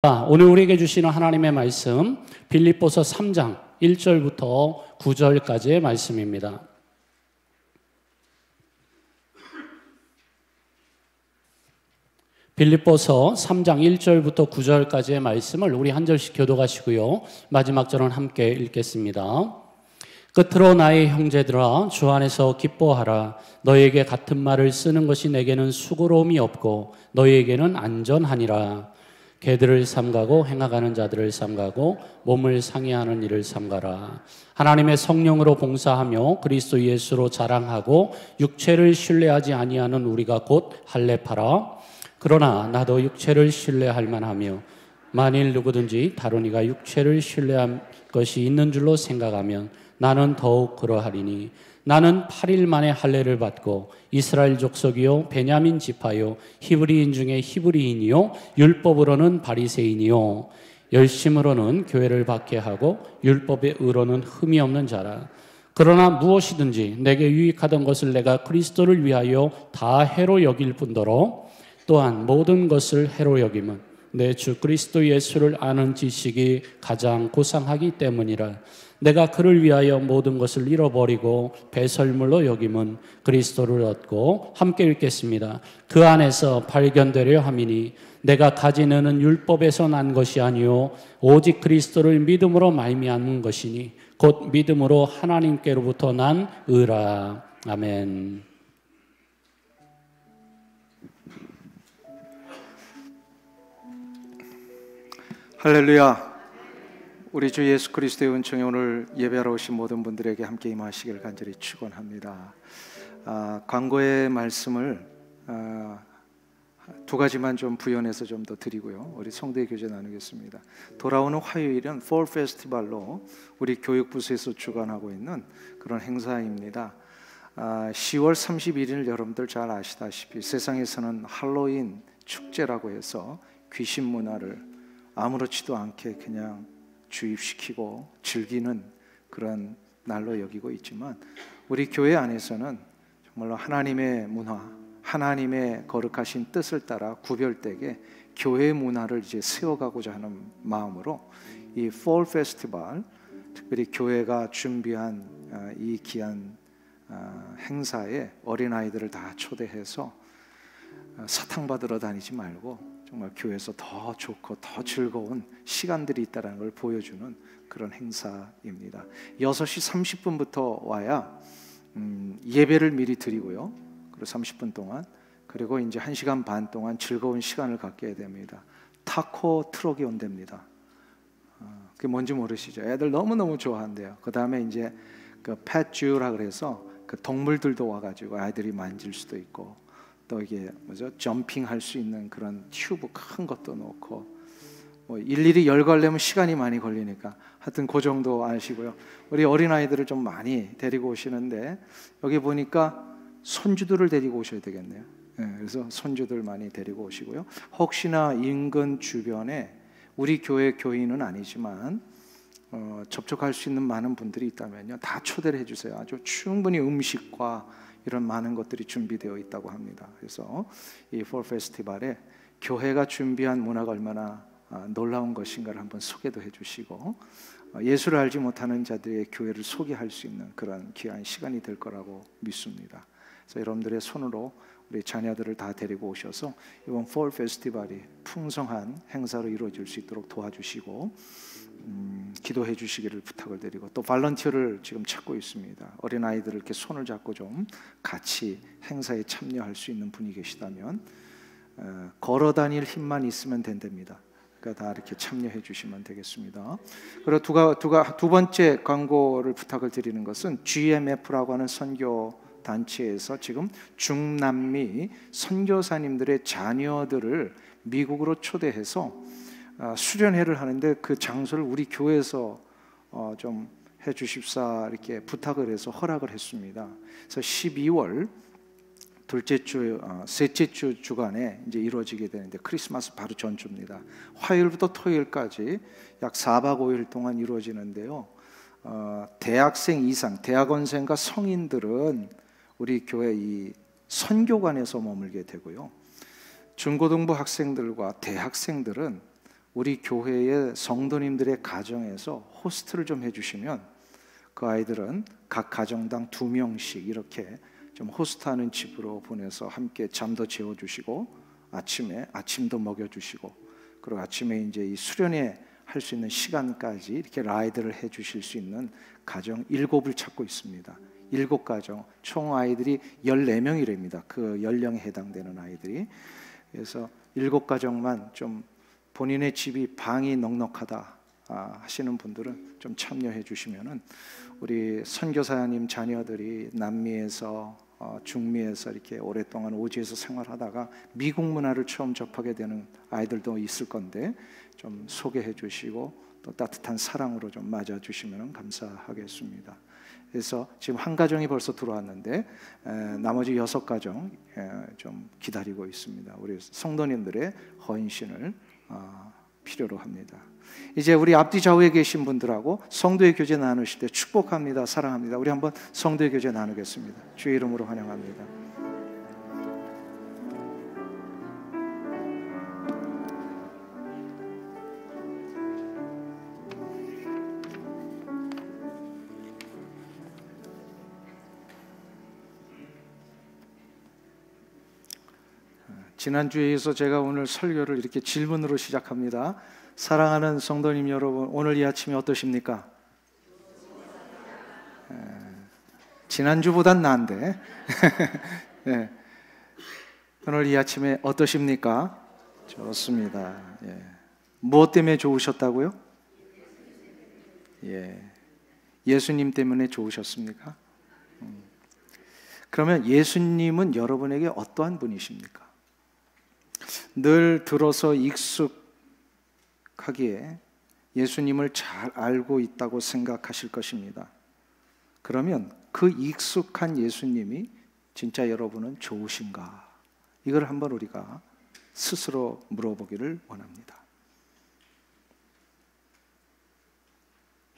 오늘 우리에게 주시는 하나님의 말씀 빌립보서 3장 1절부터 9절까지의 말씀입니다. 빌립보서 3장 1절부터 9절까지의 말씀을 우리 한 절씩 교독하시고요. 마지막 절은 함께 읽겠습니다. 끝으로 나의 형제들아 주 안에서 기뻐하라. 너희에게 같은 말을 쓰는 것이 내게는 수고로움이 없고 너희에게는 안전하니라. 개들을 삼가고 행하가는 자들을 삼가고 몸을 상해하는 일을 삼가라. 하나님의 성령으로 봉사하며 그리스도 예수로 자랑하고 육체를 신뢰하지 아니하는 우리가 곧 할례파라. 그러나 나도 육체를 신뢰할 만하며 만일 누구든지 다른 이가 육체를 신뢰할 것이 있는 줄로 생각하면 나는 더욱 그러하리니 나는 8일 만에 할례를 받고 이스라엘 족속이요 베냐민 지파요 히브리인 중에 히브리인이요 율법으로는 바리새인이요 열심으로는 교회를 받게 하고 율법의 의로는 흠이 없는 자라. 그러나 무엇이든지 내게 유익하던 것을 내가 그리스도를 위하여 다 해로 여길 뿐더러 또한 모든 것을 해로 여김은 내 주 그리스도 예수를 아는 지식이 가장 고상하기 때문이라. 내가 그를 위하여 모든 것을 잃어버리고 배설물로 여김은 그리스도를 얻고, 함께 읽겠습니다. 그 안에서 발견되려 함이니 내가 가지는 율법에서 난 것이 아니요 오직 그리스도를 믿음으로 말미암은 것이니 곧 믿음으로 하나님께로부터 난 의라. 아멘. 할렐루야. 우리 주 예수 그리스도의 은총이 오늘 예배하러 오신 모든 분들에게 함께 임하시기를 간절히 축원합니다. 광고의 말씀을 두 가지만 좀 부연해서 좀 더 드리고요. 우리 성도의 교제 나누겠습니다. 돌아오는 화요일은 Fall Festival로 우리 교육부서에서 주관하고 있는 그런 행사입니다. 10월 31일 여러분들 잘 아시다시피 세상에서는 할로윈 축제라고 해서 귀신 문화를 아무렇지도 않게 그냥 주입시키고 즐기는 그런 날로 여기고 있지만, 우리 교회 안에서는 정말로 하나님의 문화, 하나님의 거룩하신 뜻을 따라 구별되게 교회 문화를 이제 세워가고자 하는 마음으로 이 Fall Festival, 특별히 교회가 준비한 이 귀한 행사에 어린아이들을 다 초대해서 사탕 받으러 다니지 말고 정말 교회에서 더 좋고 더 즐거운 시간들이 있다는 걸 보여주는 그런 행사입니다. 6시 30분부터 와야 예배를 미리 드리고요. 그리고 30분 동안, 그리고 이제 1시간 반 동안 즐거운 시간을 갖게 됩니다. 타코 트럭이 온답니다. 그게 뭔지 모르시죠? 애들 너무너무 좋아한대요. 그 다음에 이제 그 펫주라 그래서 그 동물들도 와가지고 아이들이 만질 수도 있고, 또 이게 뭐죠? 점핑할 수 있는 그런 튜브 큰 것도 놓고, 뭐 일일이 열거하려면 시간이 많이 걸리니까 하여튼 그 정도 아시고요. 우리 어린아이들을 좀 많이 데리고 오시는데 여기 보니까 손주들을 데리고 오셔야 되겠네요. 그래서 손주들 많이 데리고 오시고요. 혹시나 인근 주변에 우리 교회 교인은 아니지만 접촉할 수 있는 많은 분들이 있다면요, 다 초대를 해주세요. 아주 충분히 음식과 이런 많은 것들이 준비되어 있다고 합니다. 그래서 이 Fall Festival에 교회가 준비한 문화가 얼마나 놀라운 것인가를 한번 소개도 해주시고, 예수를 알지 못하는 자들의 교회를 소개할 수 있는 그런 귀한 시간이 될 거라고 믿습니다. 그래서 여러분들의 손으로 우리 자녀들을 다 데리고 오셔서 이번 Fall Festival이 풍성한 행사로 이루어질 수 있도록 도와주시고 기도해 주시기를 부탁을 드리고, 또 발런티어를 지금 찾고 있습니다. 어린아이들을 이렇게 손을 잡고 좀 같이 행사에 참여할 수 있는 분이 계시다면 걸어 다닐 힘만 있으면 된답니다. 그러니까 다 이렇게 참여해 주시면 되겠습니다. 그리고 두 번째 광고를 부탁을 드리는 것은 GMF라고 하는 선교 단체에서 지금 중남미 선교사님들의 자녀들을 미국으로 초대해서 수련회를 하는데, 그 장소를 우리 교회에서 좀 해주십사 이렇게 부탁을 해서 허락을 했습니다. 그래서 12월 둘째 주, 셋째 주 주간에 이제 이루어지게 되는데, 크리스마스 바로 전주입니다. 화요일부터 토요일까지 약 4박 5일 동안 이루어지는데요. 대학생 이상, 대학원생과 성인들은 우리 교회 이 선교관에서 머물게 되고요. 중고등부 학생들과 대학생들은 우리 교회의 성도님들의 가정에서 호스트를 좀 해주시면 그 아이들은 각 가정당 2명씩 이렇게 좀 호스트하는 집으로 보내서 함께 잠도 재워주시고 아침에 아침도 먹여주시고 그리고 아침에 이제 이 수련회 할 수 있는 시간까지 이렇게 라이드를 해주실 수 있는 가정 7을 찾고 있습니다. 7가정, 총 아이들이 14명이랍니다. 그 연령에 해당되는 아이들이. 그래서 7가정만 좀 본인의 집이 방이 넉넉하다 하시는 분들은 좀 참여해 주시면은 우리 선교사님 자녀들이 남미에서 중미에서 이렇게 오랫동안 오지에서 생활하다가 미국 문화를 처음 접하게 되는 아이들도 있을 건데 좀 소개해 주시고 또 따뜻한 사랑으로 좀 맞아 주시면 감사하겠습니다. 그래서 지금 한 가정이 벌써 들어왔는데 나머지 6가정 좀 기다리고 있습니다. 우리 성도님들의 헌신을 필요로 합니다. 이제 우리 앞뒤 좌우에 계신 분들하고 성도의 교제 나누실 때 축복합니다, 사랑합니다. 우리 한번 성도의 교제 나누겠습니다. 주의 이름으로 환영합니다. 지난주에 이어서 제가 오늘 설교를 이렇게 질문으로 시작합니다. 사랑하는 성도님 여러분, 오늘 이 아침이 어떠십니까? 지난주보단 나은데 네. 오늘 이 아침에 어떠십니까? 좋습니다. 예. 무엇 때문에 좋으셨다고요? 예. 예수님 때문에 좋으셨습니까? 그러면 예수님은 여러분에게 어떠한 분이십니까? 늘 들어서 익숙하기에 예수님을 잘 알고 있다고 생각하실 것입니다. 그러면 그 익숙한 예수님이 진짜 여러분은 좋으신가? 이걸 한번 우리가 스스로 물어보기를 원합니다.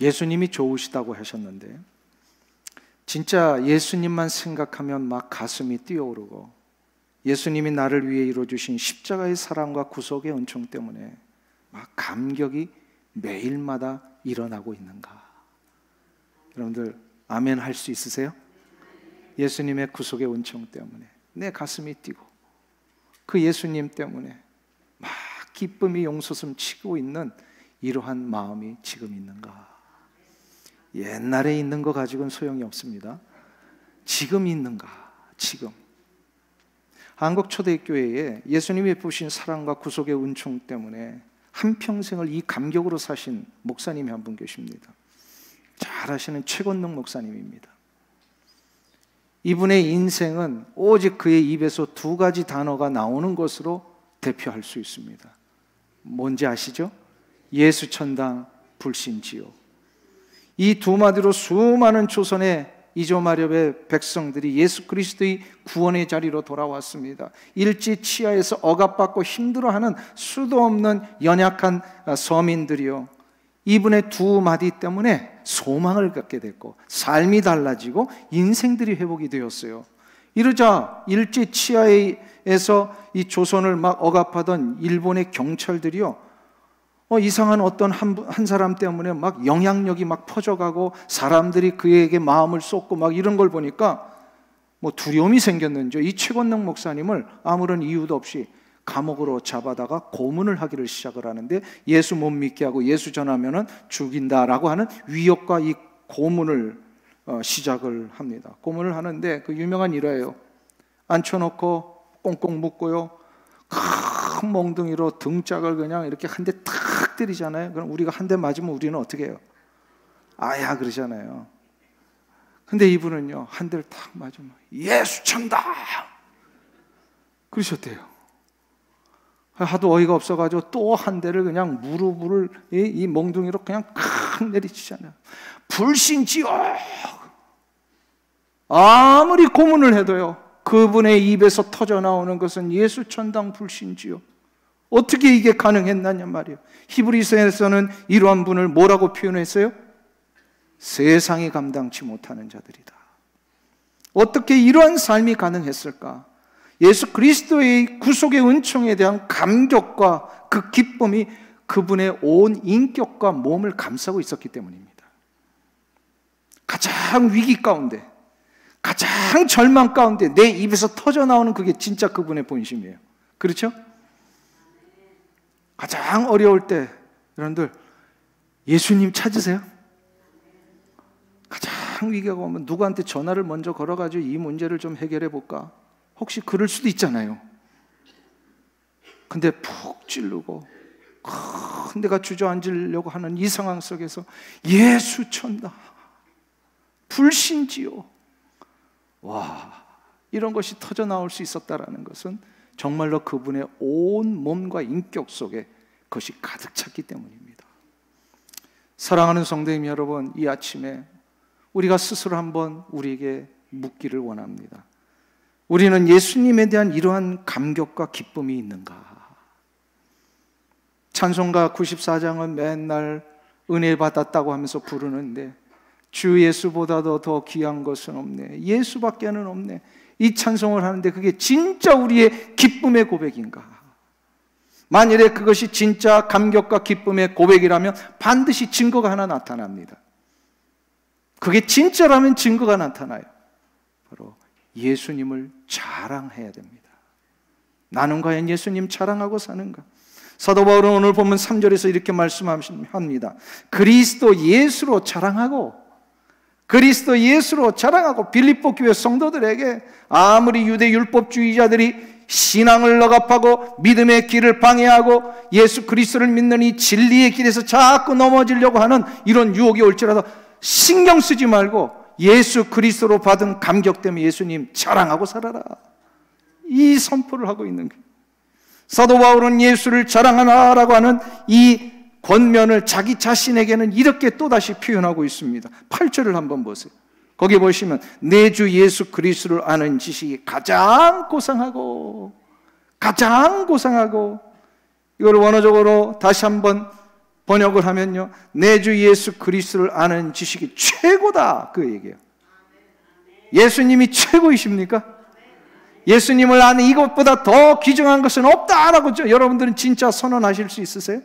예수님이 좋으시다고 하셨는데 진짜 예수님만 생각하면 막 가슴이 뛰어오르고 예수님이 나를 위해 이루어주신 십자가의 사랑과 구속의 은총 때문에 막 감격이 매일마다 일어나고 있는가? 여러분들 아멘 할 수 있으세요? 예수님의 구속의 은총 때문에 내 가슴이 뛰고 그 예수님 때문에 막 기쁨이 용솟음 치고 있는 이러한 마음이 지금 있는가? 옛날에 있는 거 가지고는 소용이 없습니다. 지금 있는가? 지금 한국초대교회에 예수님이 베푸신 사랑과 구속의 은총 때문에 한평생을 이 감격으로 사신 목사님이 한 분 계십니다. 잘 아시는 최건능 목사님입니다. 이분의 인생은 오직 그의 입에서 2가지 단어가 나오는 것으로 대표할 수 있습니다. 뭔지 아시죠? 예수 천당 불신지요. 이 2마디로 수많은 조선의 이조마렵의 백성들이 예수 그리스도의 구원의 자리로 돌아왔습니다. 일제 치하에서 억압받고 힘들어하는 수도 없는 연약한 서민들이요, 이분의 2마디 때문에 소망을 갖게 됐고 삶이 달라지고 인생들이 회복이 되었어요. 이러자 일제 치하에서 이 조선을 막 억압하던 일본의 경찰들이요, 이상한 어떤 한 사람 때문에 막 영향력이 막 퍼져가고 사람들이 그에게 마음을 쏟고 막 이런 걸 보니까 뭐 두려움이 생겼는지 이 최건능 목사님을 아무런 이유도 없이 감옥으로 잡아다가 고문을 하기를 시작을 하는데, 예수 못 믿게 하고 예수 전하면은 죽인다라고 하는 위협과 이 고문을 시작을 합니다. 고문을 하는데 그 유명한 일화예요. 앉혀놓고 꽁꽁 묶고요, 큰 몽둥이로 등짝을 그냥 이렇게 한 대 탁 때리잖아요. 그럼 우리가 한 대 맞으면 우리는 어떻게 해요? 아야 그러잖아요. 근데 이분은요, 한 대를 탁 맞으면 예수 천다 그러셨대요. 하도 어이가 없어가지고 또 한 대를 그냥 무릎을 이 몽둥이로 그냥 칵 내리치잖아요. 불신지옥. 아무리 고문을 해도요, 그분의 입에서 터져나오는 것은 예수 천당 불신지옥. 어떻게 이게 가능했느냐 말이에요. 히브리서에서는 이러한 분을 뭐라고 표현했어요? 세상이 감당치 못하는 자들이다. 어떻게 이러한 삶이 가능했을까? 예수 그리스도의 구속의 은총에 대한 감격과 그 기쁨이 그분의 온 인격과 몸을 감싸고 있었기 때문입니다. 가장 위기 가운데, 가장 절망 가운데 내 입에서 터져나오는 그게 진짜 그분의 본심이에요. 그렇죠? 가장 어려울 때 여러분들 예수님 찾으세요? 가장 위기가 오면 누구한테 전화를 먼저 걸어가지고 이 문제를 좀 해결해 볼까? 혹시 그럴 수도 있잖아요. 근데 푹 찌르고 내가 주저앉으려고 하는 이 상황 속에서 예수 천다, 불신지요. 와, 이런 것이 터져 나올 수 있었다라는 것은 정말로 그분의 온 몸과 인격 속에 그것이 가득 찼기 때문입니다. 사랑하는 성도님 여러분, 이 아침에 우리가 스스로 한번 우리에게 묻기를 원합니다. 우리는 예수님에 대한 이러한 감격과 기쁨이 있는가? 찬송가 94장은 맨날 은혜 받았다고 하면서 부르는데 주 예수보다도 더 귀한 것은 없네, 예수밖에는 없네, 이 찬송을 하는데 그게 진짜 우리의 기쁨의 고백인가? 만일에 그것이 진짜 감격과 기쁨의 고백이라면 반드시 증거가 하나 나타납니다. 그게 진짜라면 증거가 나타나요. 바로 예수님을 자랑해야 됩니다. 나는 과연 예수님 자랑하고 사는가? 사도 바울은 오늘 보면 3절에서 이렇게 말씀합니다. 그리스도 예수로 자랑하고, 그리스도 예수로 자랑하고. 빌립보 교회 성도들에게 아무리 유대 율법주의자들이 신앙을 억압하고 믿음의 길을 방해하고 예수 그리스도를 믿는 이 진리의 길에서 자꾸 넘어지려고 하는 이런 유혹이 올지라도 신경 쓰지 말고 예수 그리스도로 받은 감격 때문에 예수님 자랑하고 살아라, 이 선포를 하고 있는 거예요. 사도 바울은 예수를 자랑하라라고 하는 이 권면을 자기 자신에게는 이렇게 또다시 표현하고 있습니다. 8절을 한번 보세요. 거기 보시면 내 주 예수 그리스도를 아는 지식이 가장 고상하고, 가장 고상하고, 이걸 원어적으로 다시 한번 번역을 하면요, 내 주 예수 그리스도를 아는 지식이 최고다, 그 얘기예요. 예수님이 최고이십니까? 예수님을 아는 이것보다 더 귀중한 것은 없다라고 여러분들은 진짜 선언하실 수 있으세요?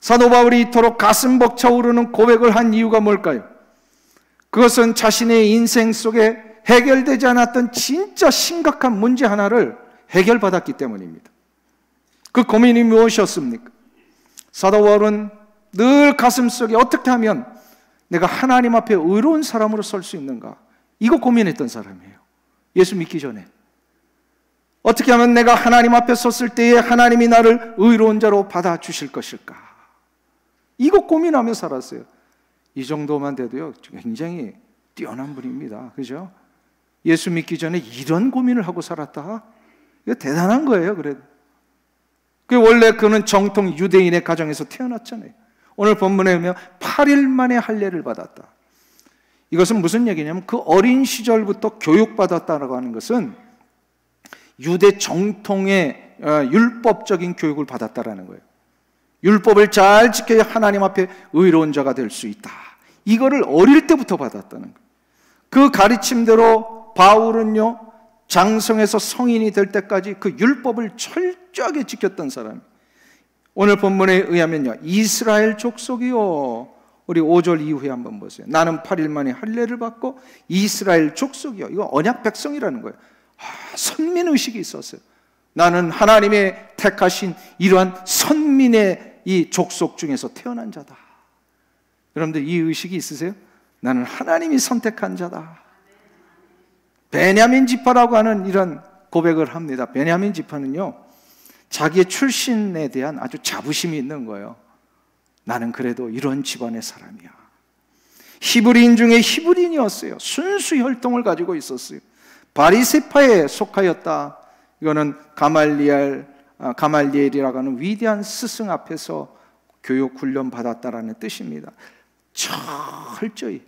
사도 바울이 이토록 가슴 벅차오르는 고백을 한 이유가 뭘까요? 그것은 자신의 인생 속에 해결되지 않았던 진짜 심각한 문제 하나를 해결받았기 때문입니다. 그 고민이 무엇이었습니까? 사도 바울은 늘 가슴속에 어떻게 하면 내가 하나님 앞에 의로운 사람으로 설 수 있는가, 이거 고민했던 사람이에요. 예수 믿기 전에 어떻게 하면 내가 하나님 앞에 섰을 때에 하나님이 나를 의로운 자로 받아주실 것일까, 이거 고민하며 살았어요. 이 정도만 돼도요 굉장히 뛰어난 분입니다. 그죠? 예수 믿기 전에 이런 고민을 하고 살았다, 이거 대단한 거예요. 그래도 원래 그는 정통 유대인의 가정에서 태어났잖아요. 오늘 본문에 보면 8일 만에 할례를 받았다. 이것은 무슨 얘기냐면 그 어린 시절부터 교육받았다라고 하는 것은 유대 정통의 율법적인 교육을 받았다라는 거예요. 율법을 잘 지켜야 하나님 앞에 의로운 자가 될 수 있다, 이거를 어릴 때부터 받았다는 거예요. 그 가르침대로 바울은요 장성해서 성인이 될 때까지 그 율법을 철저하게 지켰던 사람이에요. 오늘 본문에 의하면요, 이스라엘 족속이요, 우리 5절 이후에 한번 보세요. 나는 8일 만에 할례를 받고 이스라엘 족속이요, 이거 언약 백성이라는 거예요. 선민의식이 있었어요. 나는 하나님의 택하신 이러한 선민의 이 족속 중에서 태어난 자다. 여러분들 이 의식이 있으세요? 나는 하나님이 선택한 자다. 베냐민 지파라고 하는 이런 고백을 합니다. 베냐민 지파는요 자기의 출신에 대한 아주 자부심이 있는 거예요. 나는 그래도 이런 집안의 사람이야. 히브리인 중에 히브리인이었어요. 순수 혈통을 가지고 있었어요. 바리새파에 속하였다. 이거는 가말리엘이라고 하는 위대한 스승 앞에서 교육 훈련 받았다라는 뜻입니다. 철저히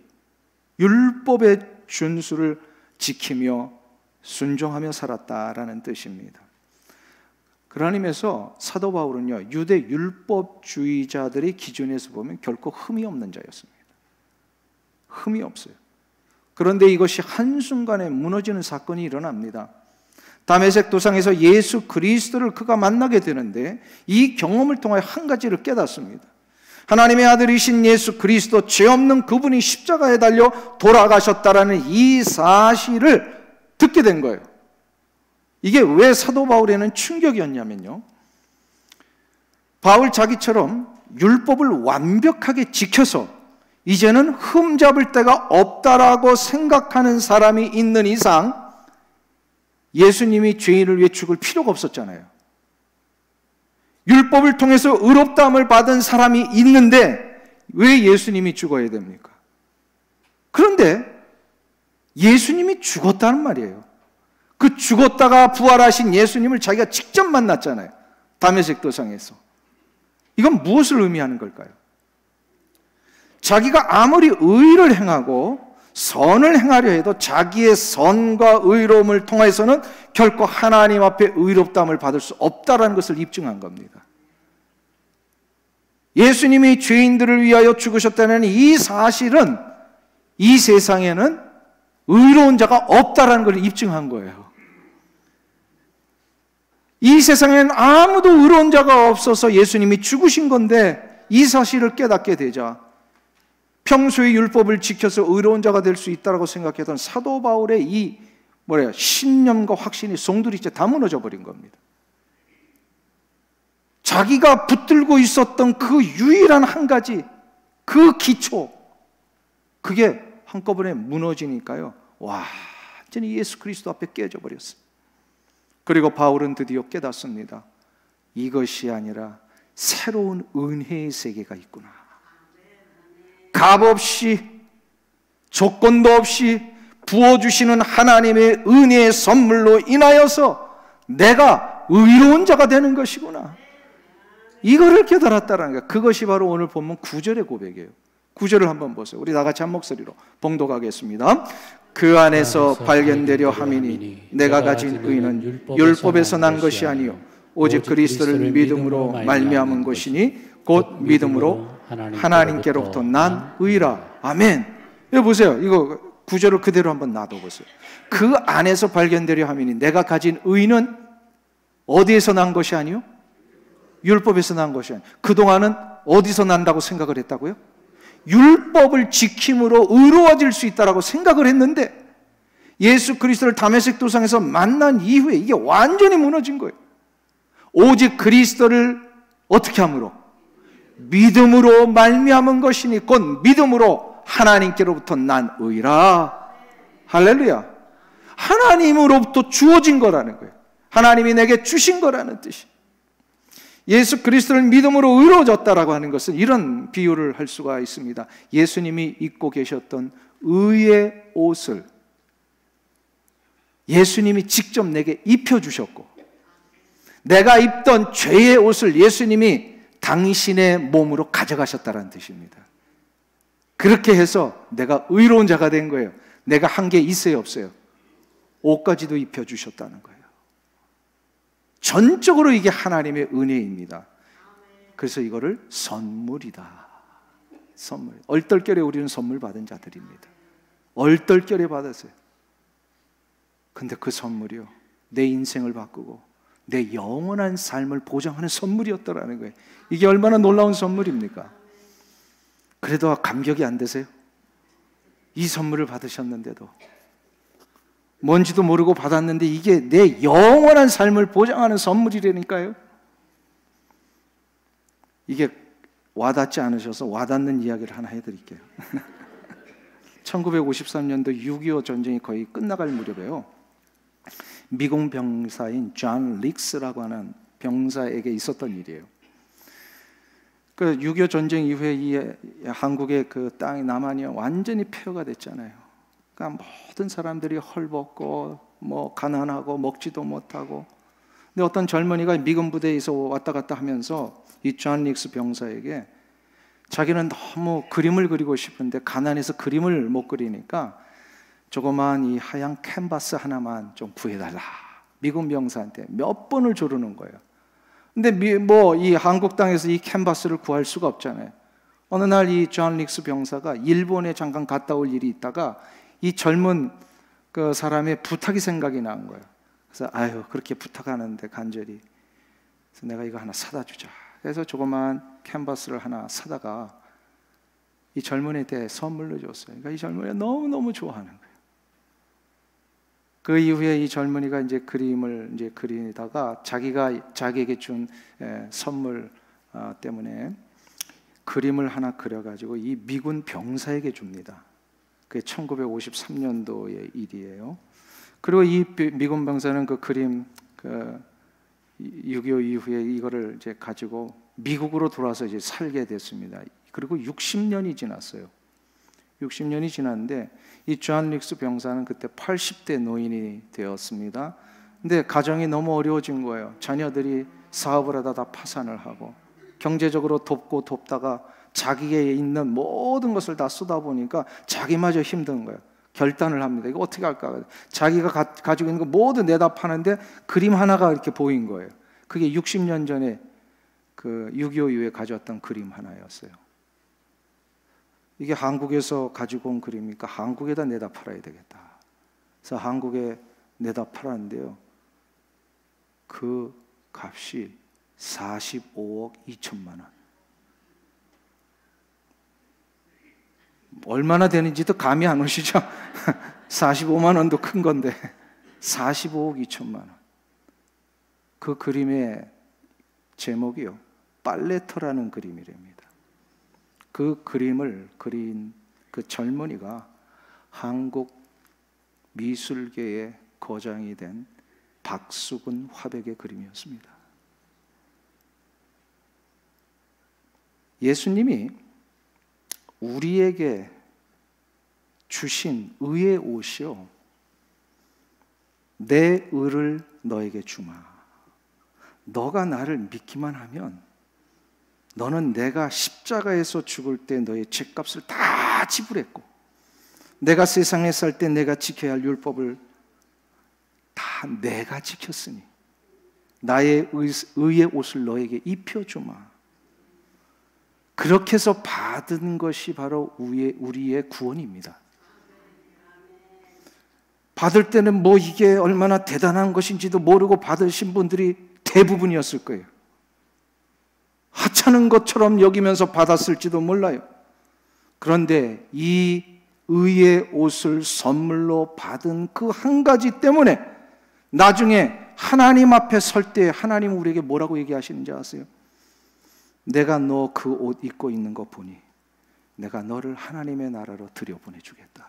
율법의 준수를 지키며 순종하며 살았다라는 뜻입니다. 그런 의미에서 사도 바울은요 유대 율법주의자들의 기준에서 보면 결코 흠이 없는 자였습니다. 흠이 없어요. 그런데 이것이 한순간에 무너지는 사건이 일어납니다. 다메섹 도상에서 예수 그리스도를 그가 만나게 되는데 이 경험을 통하여 한 가지를 깨닫습니다. 하나님의 아들이신 예수 그리스도, 죄 없는 그분이 십자가에 달려 돌아가셨다라는 이 사실을 듣게 된 거예요. 이게 왜 사도 바울에는 충격이었냐면요, 바울 자기처럼 율법을 완벽하게 지켜서 이제는 흠잡을 데가 없다라고 생각하는 사람이 있는 이상 예수님이 죄인을 위해 죽을 필요가 없었잖아요. 율법을 통해서 의롭다함을 받은 사람이 있는데 왜 예수님이 죽어야 됩니까? 그런데 예수님이 죽었다는 말이에요. 그 죽었다가 부활하신 예수님을 자기가 직접 만났잖아요. 다메섹 도상에서. 이건 무엇을 의미하는 걸까요? 자기가 아무리 의를 행하고 선을 행하려 해도 자기의 선과 의로움을 통해서는 결코 하나님 앞에 의롭다함을 받을 수 없다는 것을 입증한 겁니다. 예수님이 죄인들을 위하여 죽으셨다는 이 사실은 이 세상에는 의로운 자가 없다는 걸 입증한 거예요. 이 세상에는 아무도 의로운 자가 없어서 예수님이 죽으신 건데 이 사실을 깨닫게 되자 평소에 율법을 지켜서 의로운 자가 될 수 있다고 생각했던 사도 바울의 이 신념과 확신이 송두리째 다 무너져 버린 겁니다. 자기가 붙들고 있었던 그 유일한 한 가지, 그 기초, 그게 한꺼번에 무너지니까요, 완전히 예수 그리스도 앞에 깨져 버렸어요. 그리고 바울은 드디어 깨닫습니다. 이것이 아니라 새로운 은혜의 세계가 있구나. 값 없이, 조건도 없이 부어주시는 하나님의 은혜의 선물로 인하여서 내가 의로운 자가 되는 것이구나. 이거를 깨달았다는 거예요. 그것이 바로 오늘 본문 9절의 고백이에요. 9절을 한번 보세요. 우리 다 같이 한 목소리로 봉독하겠습니다. 그 안에서 발견되려 함이니 내가 가진 의는 율법에서 난 것이 아니요 오직 그리스도를 믿음으로 말미암은 것이니 곧 믿음으로 하나님께로부터 난 의라. 아멘. 여기 보세요. 이거 9절을 그대로 한번 놔둬보세요. 그 안에서 발견되려 함이니 내가 가진 의는 어디에서 난 것이 아니요 율법에서 난 것이 아니요. 그동안은 어디서 난다고 생각을 했다고요? 율법을 지킴으로 의로워질 수 있다고 생각을 했는데 예수 그리스도를 다메섹 도상에서 만난 이후에 이게 완전히 무너진 거예요. 오직 그리스도를 어떻게 함으로? 믿음으로 말미암은 것이니 곧 믿음으로 하나님께로부터 난 의라. 할렐루야. 하나님으로부터 주어진 거라는 거예요. 하나님이 내게 주신 거라는 뜻이. 예수 그리스도를 믿음으로 의로워졌다라고 하는 것은 이런 비유를 할 수가 있습니다. 예수님이 입고 계셨던 의의 옷을 예수님이 직접 내게 입혀주셨고 내가 입던 죄의 옷을 예수님이 당신의 몸으로 가져가셨다는 뜻입니다. 그렇게 해서 내가 의로운 자가 된 거예요. 내가 한 게 있어요, 없어요? 옷까지도 입혀주셨다는 거예요. 전적으로 이게 하나님의 은혜입니다. 그래서 이거를 선물이다. 선물. 얼떨결에 우리는 선물 받은 자들입니다. 얼떨결에 받았어요. 근데 그 선물이요, 내 인생을 바꾸고 내 영원한 삶을 보장하는 선물이었더라는 거예요. 이게 얼마나 놀라운 선물입니까? 그래도 감격이 안 되세요? 이 선물을 받으셨는데도 뭔지도 모르고 받았는데 이게 내 영원한 삶을 보장하는 선물이라니까요. 이게 와닿지 않으셔서 와닿는 이야기를 하나 해드릴게요. 1953년도 6.25 전쟁이 거의 끝나갈 무렵에요, 미국 병사인 존 릭스라고 하는 병사에게 있었던 일이에요. 그 6.25 전쟁 이후에 이 한국의 그 땅이 남한이 완전히 폐허가 됐잖아요. 그러니까 모든 사람들이 헐벗고 뭐 가난하고 먹지도 못하고. 근데 어떤 젊은이가 미군 부대에서 왔다 갔다 하면서 이 존 릭스 병사에게 자기는 너무 그림을 그리고 싶은데 가난해서 그림을 못 그리니까 조그만 이 하얀 캔버스 하나만 좀 구해달라. 미군 병사한테 몇 번을 조르는 거예요. 근데 뭐 이 한국 땅에서 이 캔버스를 구할 수가 없잖아요. 어느 날 이 존 릭스 병사가 일본에 잠깐 갔다 올 일이 있다가 이 젊은 그 사람의 부탁이 생각이 난 거예요. 그래서 아유 그렇게 부탁하는데 간절히 그래서 내가 이거 하나 사다 주자. 그래서 조그만 캔버스를 하나 사다가 이 젊은이한테 선물로 줬어요. 그러니까 이 젊은이가 너무너무 좋아하는 거예요. 그 이후에 이 젊은이가 이제 그림을 이제 그리다가 자기에게 준 선물 때문에 그림을 하나 그려가지고 이 미군 병사에게 줍니다. 그게 1953년도의 일이에요. 그리고 이 미군 병사는 그 그림 6.25 이후에 이거를 이제 가지고 미국으로 돌아와서 이제 살게 됐습니다. 그리고 60년이 지났어요. 60년이 지났는데 이 존 릭스 병사는 그때 80대 노인이 되었습니다. 근데 가정이 너무 어려워진 거예요. 자녀들이 사업을 하다 다 파산을 하고 경제적으로 돕다가 자기에 있는 모든 것을 다 쏟아보니까 자기마저 힘든 거예요. 결단을 합니다. 이거 어떻게 할까? 자기가 가지고 있는 거 모두 내다 파는데 그림 하나가 이렇게 보인 거예요. 그게 60년 전에 그 6.25 이후에 가져왔던 그림 하나였어요. 이게 한국에서 가지고 온 그림이니까 한국에다 내다 팔아야 되겠다. 그래서 한국에 내다 팔았는데요. 그 값이 45억 2천만 원. 얼마나 되는지도 감이 안 오시죠? 45만 원도 큰 건데 45억 2천만 원. 그 그림의 제목이요, 빨래터라는 그림이랍니다. 그 그림을 그린 그 젊은이가 한국 미술계의 거장이 된 박수근 화백의 그림이었습니다. 예수님이 우리에게 주신 의의 옷이요, 내 의를 너에게 주마. 너가 나를 믿기만 하면 너는 내가 십자가에서 죽을 때 너의 죄값을 다 지불했고, 내가 세상에 살 때 내가 지켜야 할 율법을 다 내가 지켰으니 나의 의의 옷을 너에게 입혀주마. 그렇게 해서 받은 것이 바로 우리의 구원입니다. 받을 때는 뭐 이게 얼마나 대단한 것인지도 모르고 받으신 분들이 대부분이었을 거예요. 하찮은 것처럼 여기면서 받았을지도 몰라요. 그런데 이 의의 옷을 선물로 받은 그 한 가지 때문에 나중에 하나님 앞에 설 때 하나님은 우리에게 뭐라고 얘기하시는지 아세요? 내가 너 그 옷 입고 있는 거 보니 내가 너를 하나님의 나라로 들여보내주겠다.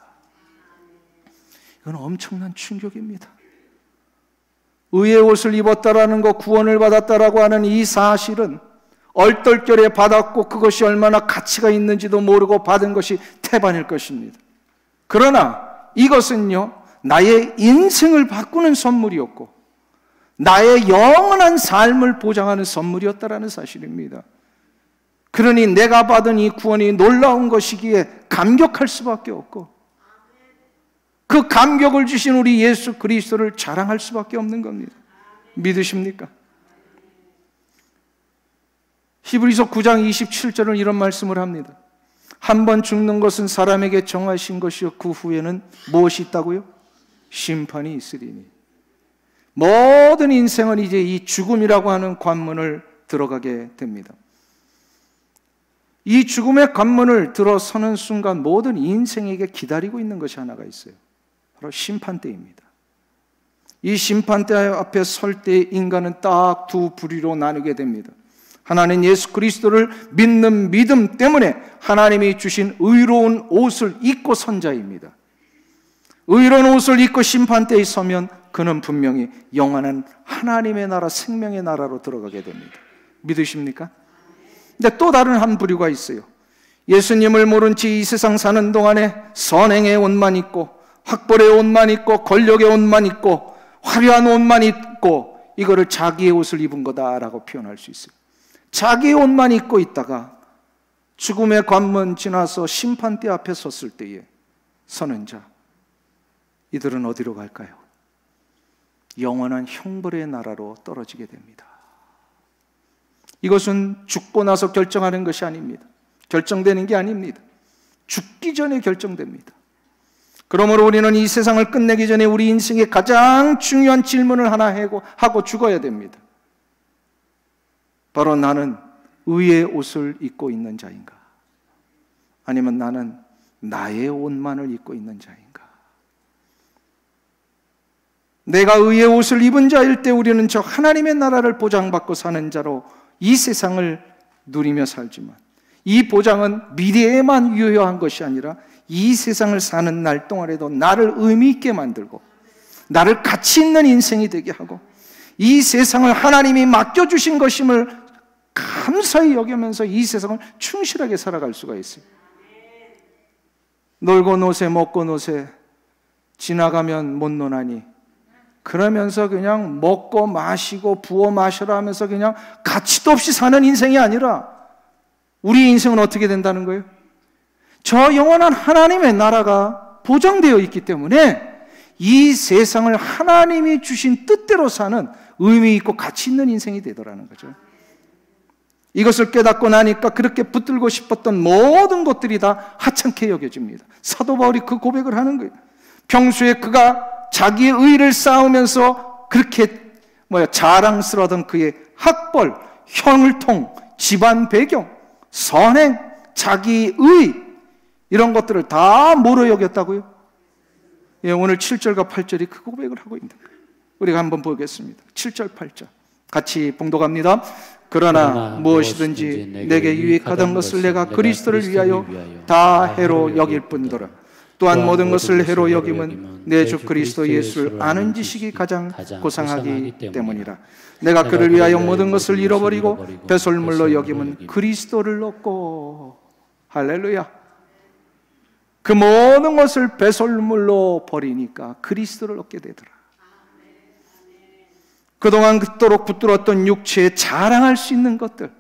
이건 엄청난 충격입니다. 의의 옷을 입었다라는 것, 구원을 받았다라고 하는 이 사실은 얼떨결에 받았고 그것이 얼마나 가치가 있는지도 모르고 받은 것이 태반일 것입니다. 그러나 이것은요, 나의 인생을 바꾸는 선물이었고 나의 영원한 삶을 보장하는 선물이었다라는 사실입니다. 그러니 내가 받은 이 구원이 놀라운 것이기에 감격할 수밖에 없고, 그 감격을 주신 우리 예수 그리스도를 자랑할 수밖에 없는 겁니다. 믿으십니까? 히브리서 9장 27절은 이런 말씀을 합니다. 한 번 죽는 것은 사람에게 정하신 것이요 그 후에는 무엇이 있다고요? 심판이 있으리니. 모든 인생은 이제 이 죽음이라고 하는 관문을 들어가게 됩니다. 이 죽음의 관문을 들어서는 순간 모든 인생에게 기다리고 있는 것이 하나가 있어요. 바로 심판대입니다. 이 심판대 앞에 설 때 인간은 딱 두 부류로 나누게 됩니다. 하나는 예수 그리스도를 믿는 믿음 때문에 하나님이 주신 의로운 옷을 입고 선 자입니다. 의로운 옷을 입고 심판대에 서면 그는 분명히 영원한 하나님의 나라, 생명의 나라로 들어가게 됩니다. 믿으십니까? 근데 또 다른 한 부류가 있어요. 예수님을 모른 채 이 세상 사는 동안에 선행의 옷만 입고, 학벌의 옷만 입고, 권력의 옷만 입고, 화려한 옷만 입고, 이거를 자기의 옷을 입은 거다라고 표현할 수 있어요. 자기의 옷만 입고 있다가 죽음의 관문 지나서 심판대 앞에 섰을 때에 서는 자, 이들은 어디로 갈까요? 영원한 형벌의 나라로 떨어지게 됩니다. 이것은 죽고 나서 결정하는 것이 아닙니다. 결정되는 게 아닙니다. 죽기 전에 결정됩니다. 그러므로 우리는 이 세상을 끝내기 전에 우리 인생의 가장 중요한 질문을 하나 하고 죽어야 됩니다. 바로 나는 의의 옷을 입고 있는 자인가? 아니면 나는 나의 옷만을 입고 있는 자인가? 내가 의의 옷을 입은 자일 때 우리는 저 하나님의 나라를 보장받고 사는 자로 이 세상을 누리며 살지만, 이 보장은 미래에만 유효한 것이 아니라 이 세상을 사는 날 동안에도 나를 의미 있게 만들고 나를 가치 있는 인생이 되게 하고 이 세상을 하나님이 맡겨주신 것임을 감사히 여기면서 이 세상을 충실하게 살아갈 수가 있어요. 놀고 노세 먹고 노세 지나가면 못 노나니, 그러면서 그냥 먹고 마시고 부어 마셔라 하면서 그냥 가치도 없이 사는 인생이 아니라 우리 인생은 어떻게 된다는 거예요? 저 영원한 하나님의 나라가 보장되어 있기 때문에 이 세상을 하나님이 주신 뜻대로 사는 의미 있고 가치 있는 인생이 되더라는 거죠. 이것을 깨닫고 나니까 그렇게 붙들고 싶었던 모든 것들이 다 하찮게 여겨집니다. 사도 바울이 그 고백을 하는 거예요. 평소에 그가 자기의 의를 쌓으면서 그렇게 자랑스러웠던 그의 학벌, 혈통, 집안 배경, 선행, 자기의 이런 것들을 다 뭐로 여겼다고요? 예, 오늘 7절과 8절이 그 고백을 하고 있는 거예요. 우리가 한번 보겠습니다. 7절, 8절 같이 봉독합니다. 그러나 무엇이든지 내게 유익하던 것을 내가 그리스도를 위하여 다 해로 여길 뿐더러 또한 모든 것을 해로 여김은 내 주 그리스도 예수를 아는 지식이 가장 고상하기 때문이라. 내가 그를 위하여 모든 것을 잃어버리고 배설물로 여김은 그리스도를 얻고, 할렐루야, 그 모든 것을 배설물로 버리니까 그리스도를 얻게 되더라. 그동안 그토록 붙들었던 육체에 자랑할 수 있는 것들,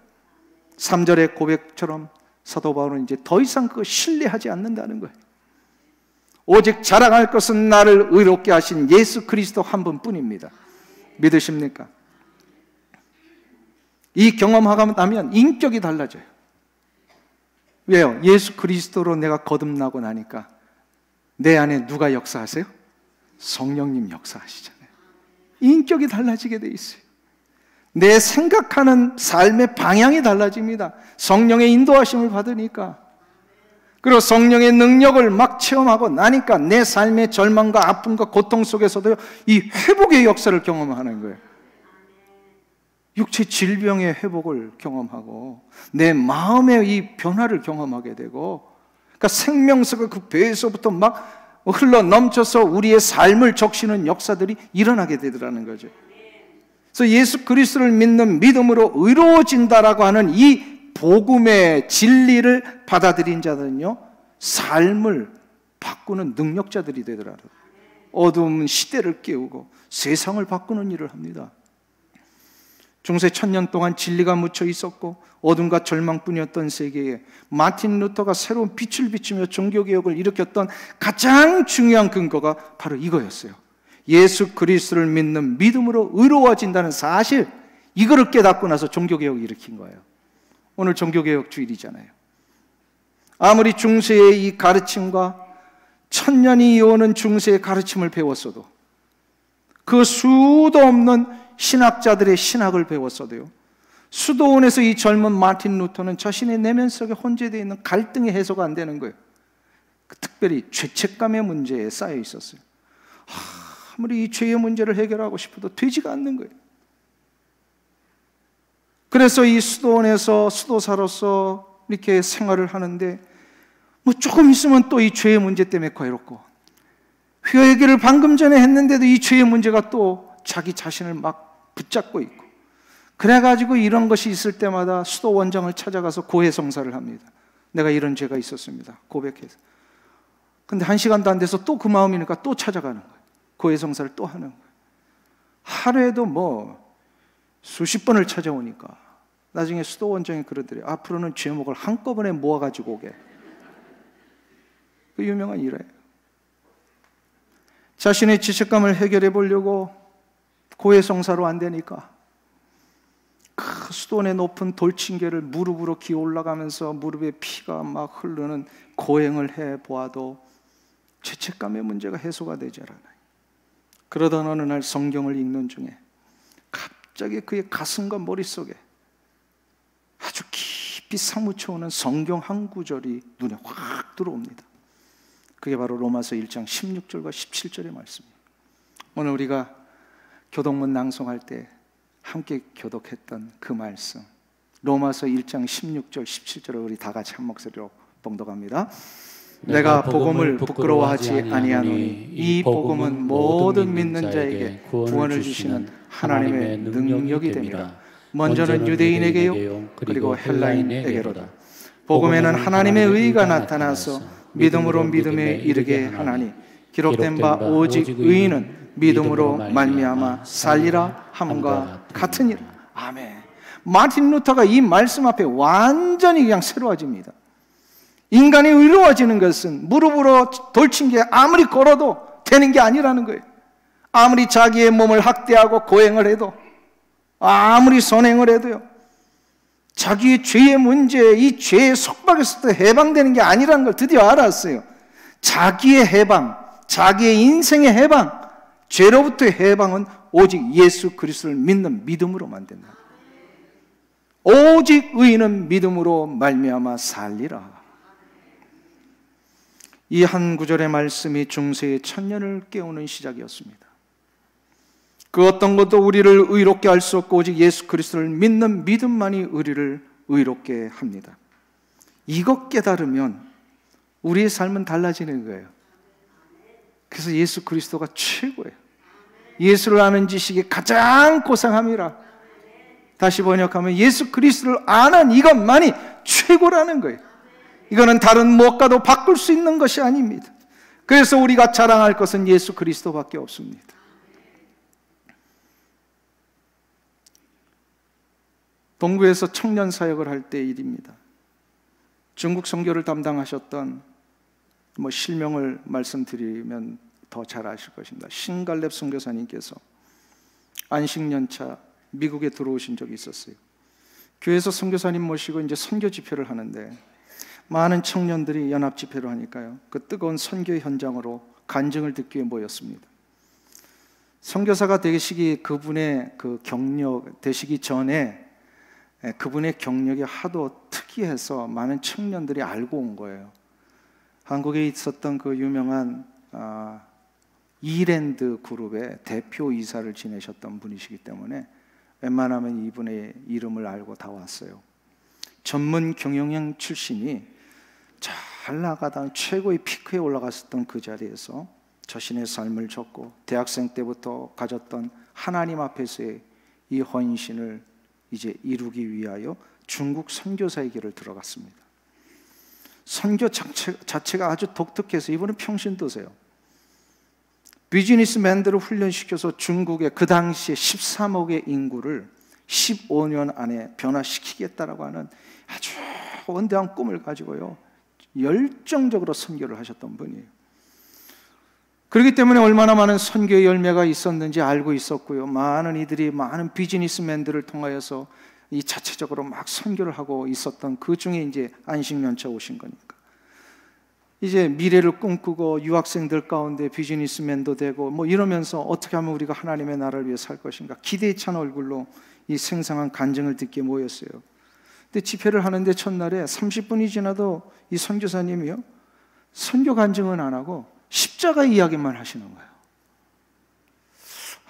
3절의 고백처럼 사도 바울은 이제 더 이상 그거 신뢰하지 않는다는 거예요. 오직 자랑할 것은 나를 의롭게 하신 예수 그리스도 한 분뿐입니다. 믿으십니까? 이 경험하고 나면 인격이 달라져요. 왜요? 예수 그리스도로 내가 거듭나고 나니까 내 안에 누가 역사하세요? 성령님 역사하시잖아요. 인격이 달라지게 돼 있어요. 내 생각하는 삶의 방향이 달라집니다. 성령의 인도하심을 받으니까. 그리고 성령의 능력을 막 체험하고 나니까 내 삶의 절망과 아픔과 고통 속에서도 이 회복의 역사를 경험하는 거예요. 육체 질병의 회복을 경험하고 내 마음의 이 변화를 경험하게 되고, 그러니까 생명수가 그 배에서부터 막 흘러 넘쳐서 우리의 삶을 적시는 역사들이 일어나게 되더라는 거죠. 그래서 예수 그리스도를 믿는 믿음으로 의로워진다라고 하는 이 복음의 진리를 받아들인 자들은요, 삶을 바꾸는 능력자들이 되더라고요. 어두운 시대를 깨우고 세상을 바꾸는 일을 합니다. 중세 1000년 동안 진리가 묻혀 있었고 어둠과 절망뿐이었던 세계에 마틴 루터가 새로운 빛을 비추며 종교개혁을 일으켰던 가장 중요한 근거가 바로 이거였어요. 예수 그리스도를 믿는 믿음으로 의로워진다는 사실, 이거를 깨닫고 나서 종교개혁을 일으킨 거예요. 오늘 종교개혁 주일이잖아요. 아무리 중세의 이 가르침과 1000년이 이어오는 중세의 가르침을 배웠어도, 그 수도 없는 신학자들의 신학을 배웠어도요, 수도원에서 이 젊은 마틴 루터는 자신의 내면 속에 혼재되어 있는 갈등이 해소가 안 되는 거예요. 특별히 죄책감의 문제에 쌓여 있었어요. 아무리 이 죄의 문제를 해결하고 싶어도 되지가 않는 거예요. 그래서 이 수도원에서 수도사로서 이렇게 생활을 하는데 조금 있으면 또 이 죄의 문제 때문에 괴롭고, 회개를 방금 전에 했는데도 이 죄의 문제가 또 자기 자신을 막 붙잡고 있고, 그래가지고 이런 것이 있을 때마다 수도원장을 찾아가서 고해성사를 합니다. 내가 이런 죄가 있었습니다. 고백해서. 근데 1시간도 안 돼서 또 그 마음이니까 또 찾아가는 거예요. 고해성사를 또 하는 거예요. 하루에도 수십 번을 찾아오니까 나중에 수도원장이 그러더래요. 앞으로는 죄목을 한꺼번에 모아가지고 오게. 그 유명한 일화예요. 자신의 죄책감을 해결해 보려고 고해성사로 안 되니까 그 수도원의 높은 돌층계를 무릎으로 기어 올라가면서 무릎에 피가 막 흐르는 고행을 해 보아도 죄책감의 문제가 해소가 되지 않아요. 그러던 어느 날 성경을 읽는 중에 갑자기 그의 가슴과 머릿속에 아주 깊이 사무쳐오는 성경 한 구절이 눈에 확 들어옵니다. 그게 바로 로마서 1장 16절과 17절의 말씀입니다. 오늘 우리가 교독문 낭송할 때 함께 교독했던 그 말씀, 로마서 1장 16절 17절을 우리 다 같이 한 목소리로 봉독합니다. 내가 복음을 부끄러워하지 아니하노니 이 복음은 모든 믿는 자에게 구원을 주시는 하나님의 능력이 됨이라. 먼저는 유대인에게요 그리고 헬라인에게로다. 복음에는 하나님의 의가 나타나서 믿음으로 믿음에 이르게 하나니 기록된 바 오직 의인은 믿음으로 말미암아 살리라 함과 같으니라. 아멘. 마틴 루터가 이 말씀 앞에 완전히 그냥 새로워집니다. 인간이 의로워지는 것은 무릎으로 돌친 게 아무리 걸어도 되는 게 아니라는 거예요. 아무리 자기의 몸을 학대하고 고행을 해도, 아무리 선행을 해도요, 자기의 죄의 문제, 이 죄의 속박에서도 해방되는 게 아니라는 걸 드디어 알았어요. 자기의 해방, 자기의 인생의 해방, 죄로부터의 해방은 오직 예수 그리스도를 믿는 믿음으로만 된다. 오직 의인은 믿음으로 말미암아 살리라. 이 한 구절의 말씀이 중세의 천년을 깨우는 시작이었습니다. 그 어떤 것도 우리를 의롭게 할 수 없고 오직 예수 그리스도를 믿는 믿음만이 우리를 의롭게 합니다. 이것 깨달으면 우리의 삶은 달라지는 거예요. 그래서 예수 그리스도가 최고예요. 예수를 아는 지식이 가장 고상함이라. 다시 번역하면 예수 그리스도를 아는 이것만이 최고라는 거예요. 이거는 다른 무엇과도 바꿀 수 있는 것이 아닙니다. 그래서 우리가 자랑할 것은 예수 그리스도밖에 없습니다. 동부에서 청년 사역을 할 때 일입니다. 중국 선교를 담당하셨던 실명을 말씀드리면 더 잘 아실 것입니다. 신갈렙 선교사님께서 안식년차 미국에 들어오신 적이 있었어요. 교회에서 선교사님 모시고 이제 선교 집회를 하는데 많은 청년들이 연합 집회를 하니까요, 그 뜨거운 선교 현장으로 간증을 듣기 위해 모였습니다. 선교사가 되시기 그분의 그 경력 되시기 전에 그분의 경력이 하도 특이해서 많은 청년들이 알고 온 거예요. 한국에 있었던 그 유명한 이랜드 그룹의 대표이사를 지내셨던 분이시기 때문에 웬만하면 이분의 이름을 알고 다 왔어요. 전문 경영형 출신이 잘 나가다 최고의 피크에 올라갔었던 그 자리에서 자신의 삶을 적고 대학생 때부터 가졌던 하나님 앞에서의 이 헌신을 이제 이루기 위하여 중국 선교사의 길을 들어갔습니다. 선교 자체가 아주 독특해서 이분은 평신도세요. 비즈니스맨들을 훈련시켜서 중국의 그 당시에 13억의 인구를 15년 안에 변화시키겠다라고 하는 아주 원대한 꿈을 가지고요, 열정적으로 선교를 하셨던 분이에요. 그렇기 때문에 얼마나 많은 선교의 열매가 있었는지 알고 있었고요, 많은 이들이 많은 비즈니스맨들을 통하여서 이 자체적으로 막 선교를 하고 있었던 그 중에 이제 안식년차 오신 거니까 이제 미래를 꿈꾸고 유학생들 가운데 비즈니스맨도 되고 이러면서 어떻게 하면 우리가 하나님의 나라를 위해 살 것인가 기대에 찬 얼굴로 이 생생한 간증을 듣게 모였어요. 근데 집회를 하는데 첫날에 30분이 지나도 이 선교사님이요, 선교 간증은 안 하고 십자가 이야기만 하시는 거예요.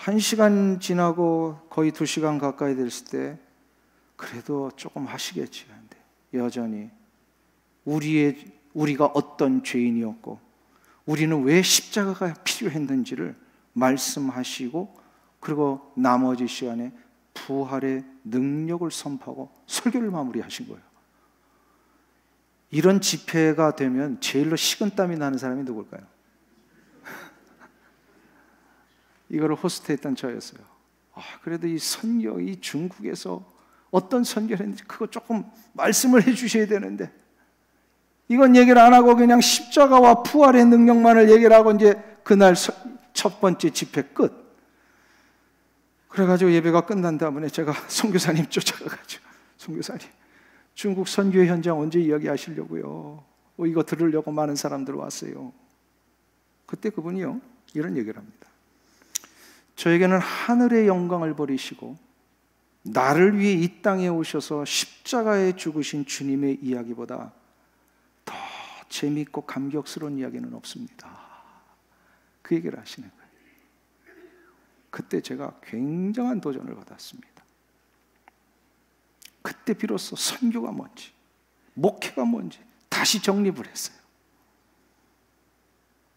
1시간 지나고 거의 2시간 가까이 됐을 때 그래도 조금 하시겠지 하는데 여전히 우리가 어떤 죄인이었고 우리는 왜 십자가가 필요했는지를 말씀하시고, 그리고 나머지 시간에 부활의 능력을 선포하고 설교를 마무리하신 거예요. 이런 집회가 되면 제일로 식은땀이 나는 사람이 누굴까요? 이거를 호스트했던 저였어요. 그래도 이 선교, 이 중국에서 어떤 선교를 했는지 그거 조금 말씀을 해주셔야 되는데 이건 얘기를 안 하고 그냥 십자가와 부활의 능력만을 얘기를 하고 이제 그날 첫 번째 집회 끝. 그래가지고 예배가 끝난 다음에 제가 선교사님 쫓아가가지고, 선교사님 중국 선교 현장 언제 이야기하시려고요? 이거 들으려고 많은 사람들 왔어요. 그때 그분이요 이런 얘기를 합니다. 저에게는 하늘의 영광을 버리시고 나를 위해 이 땅에 오셔서 십자가에 죽으신 주님의 이야기보다 더 재미있고 감격스러운 이야기는 없습니다. 그 얘기를 하시는 거예요. 그때 제가 굉장한 도전을 받았습니다. 그때 비로소 선교가 뭔지, 목회가 뭔지 다시 정립을 했어요.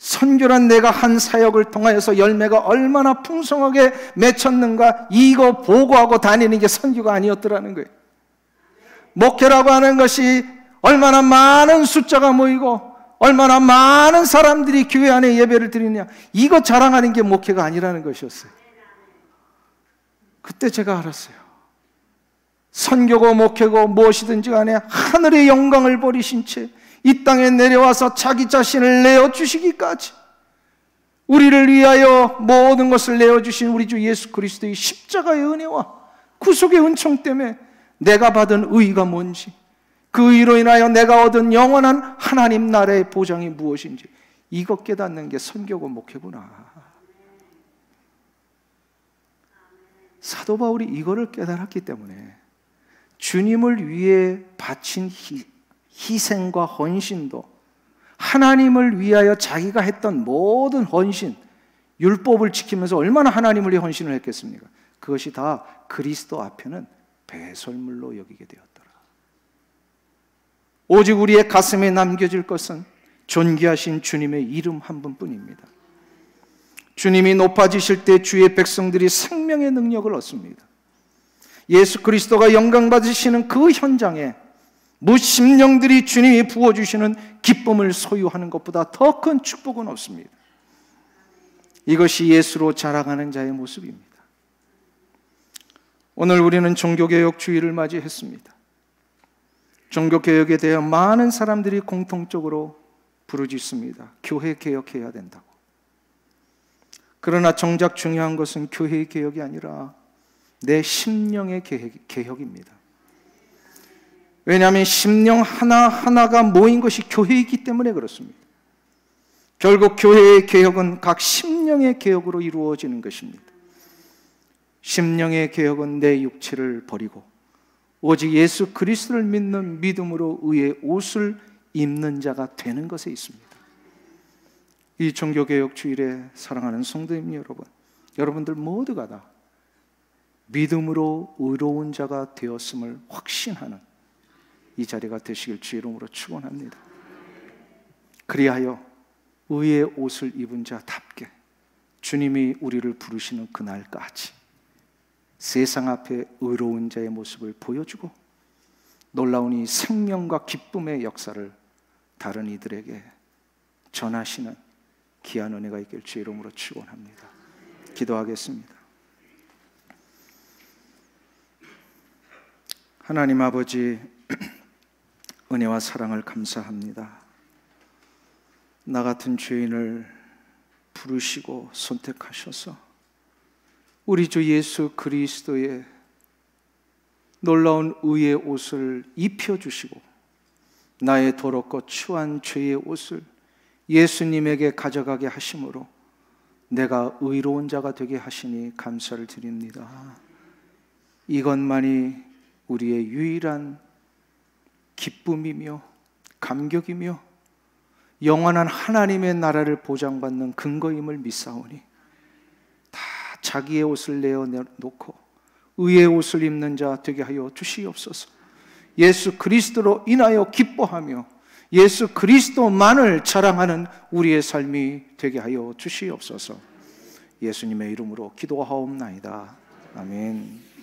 선교란 내가 한 사역을 통하여서 열매가 얼마나 풍성하게 맺혔는가 이거 보고하고 다니는 게 선교가 아니었더라는 거예요. 목회라고 하는 것이 얼마나 많은 숫자가 모이고 얼마나 많은 사람들이 교회 안에 예배를 드리느냐 이거 자랑하는 게 목회가 아니라는 것이었어요. 그때 제가 알았어요. 선교고 목회고 무엇이든지 간에 하늘의 영광을 버리신 채 이 땅에 내려와서 자기 자신을 내어주시기까지 우리를 위하여 모든 것을 내어주신 우리 주 예수 그리스도의 십자가의 은혜와 구속의 은총 때문에 내가 받은 의가 뭔지, 그 의로 인하여 내가 얻은 영원한 하나님 나라의 보장이 무엇인지 이것 깨닫는 게 선교고 목회구나. 사도 바울이 이거를 깨달았기 때문에 주님을 위해 바친 희생과 헌신도 하나님을 위하여 자기가 했던 모든 헌신, 율법을 지키면서 얼마나 하나님을 위해 헌신을 했겠습니까? 그것이 다 그리스도 앞에는 배설물로 여기게 되었더라. 오직 우리의 가슴에 남겨질 것은 존귀하신 주님의 이름 한 분뿐입니다. 주님이 높아지실 때 주의 백성들이 생명의 능력을 얻습니다. 예수 그리스도가 영광 받으시는 그 현장에 무심령들이 주님이 부어주시는 기쁨을 소유하는 것보다 더 큰 축복은 없습니다. 이것이 예수로 자라가는 자의 모습입니다. 오늘 우리는 종교개혁 주일을 맞이했습니다. 종교개혁에 대해 많은 사람들이 공통적으로 부르짖습니다. 교회 개혁해야 된다고. 그러나 정작 중요한 것은 교회의 개혁이 아니라 내 심령의 개혁입니다. 왜냐하면 심령 하나하나가 모인 것이 교회이기 때문에 그렇습니다. 결국 교회의 개혁은 각 심령의 개혁으로 이루어지는 것입니다. 심령의 개혁은 내 육체를 버리고 오직 예수 그리스도를 믿는 믿음으로 의의 옷을 입는 자가 되는 것에 있습니다. 이 종교개혁 주일에 사랑하는 성도님 여러분, 여러분들 모두가 다 믿음으로 의로운 자가 되었음을 확신하는 이 자리가 되시길 주의 이름으로 축원합니다. 그리하여 의의 옷을 입은 자답게 주님이 우리를 부르시는 그날까지 세상 앞에 의로운 자의 모습을 보여주고 놀라운 이 생명과 기쁨의 역사를 다른 이들에게 전하시는 귀한 은혜가 있길 주의 이름으로 축원합니다. 기도하겠습니다. 하나님 아버지, 은혜와 사랑을 감사합니다. 나 같은 죄인을 부르시고 선택하셔서 우리 주 예수 그리스도의 놀라운 의의 옷을 입혀주시고 나의 더럽고 추한 죄의 옷을 예수님에게 가져가게 하심으로 내가 의로운 자가 되게 하시니 감사를 드립니다. 이것만이 우리의 유일한 기쁨이며 감격이며 영원한 하나님의 나라를 보장받는 근거임을 믿사오니 다 자기의 옷을 내어놓고 의의 옷을 입는 자 되게 하여 주시옵소서. 예수 그리스도로 인하여 기뻐하며 예수 그리스도만을 자랑하는 우리의 삶이 되게 하여 주시옵소서. 예수님의 이름으로 기도하옵나이다. 아멘.